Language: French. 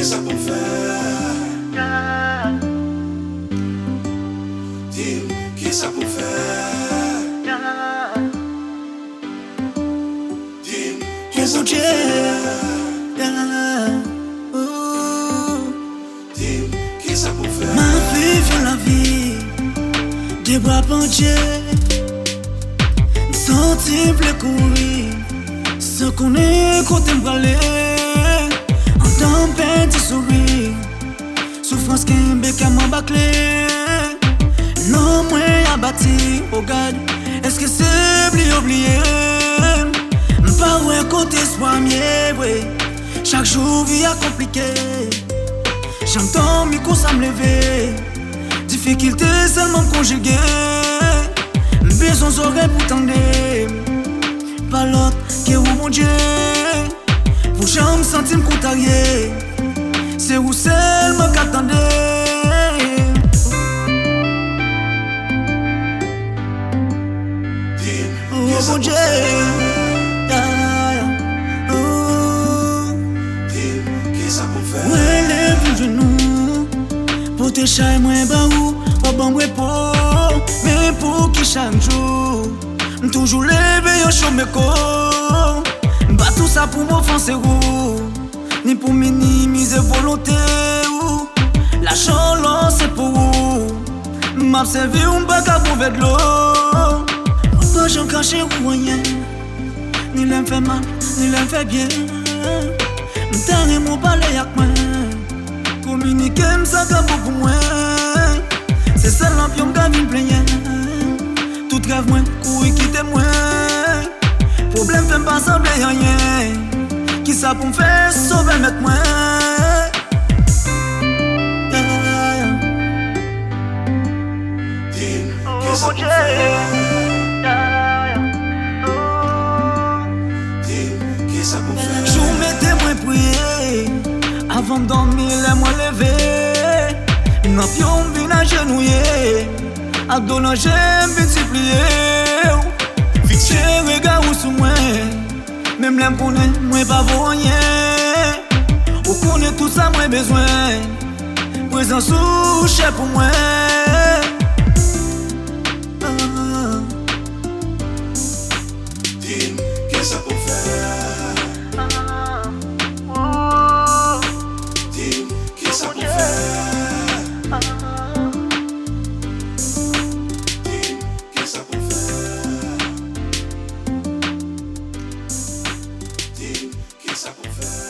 qu'est-ce ça pour faire? Dis-moi, qu'est-ce ça pour faire? Dis-moi, qu'est-ce ça pour faire? Dis-moi, qu'est-ce ça pour faire? Ma vie fait la vie, des bras penchés, sentir plus courir, sans qu'on ait côté m'braler, en tempête sourire, souffrance qui bec à m'embâcler, non moi abattu, regarde, est-ce que c'est oublié? M'pas ouais côté soit mieux, ouais, chaque jour vie a compliqué. J'entends mes courses à me lever, difficulté seulement conjuguée. Besoin d'oreilles pour tendre, pas l'autre qui est où mon Dieu. Pour jamais sentir me contrarier, c'est où seulement qu'attendez. Oh mon Dieu. Pour te chai moins bas ou pas bon repos, mais pour qui chaque jour toujours lever au chaud me corps. Pas tout ça pour m'offenser ou ni pour minimiser volonté ou la chaleur c'est pour m'a servi un bac à boire de l'eau. Pas j'en caché ou rien, ni l'aime fait mal, ni l'aime fait bien. M't'arrête mon palais avec moi. Communiquer m'sa gabo pour moi. C'est seul l'ampion m'gavine plein. Tout rêve moi, courir quitter moi. Problème fait m'pas sembler rien. Qui ça pour m'faire sauver mettre moi? Dis-moi, qu'est-ce ça pour faire? Dis-moi, qu'est-ce ça pour faire? J'ou mettais moi prier. Avant de dormir, laisse-moi lever. Une ampion vient agenouiller. A donner j'aime multiplier. Vite j'ai regard sous moi. Même l'aime connaît, moi pas rien. Ou connaît tout ça, moi besoin. Présence sous chef pour moi. Dis-moi, qu'est-ce ça pour faire? Ça pour faire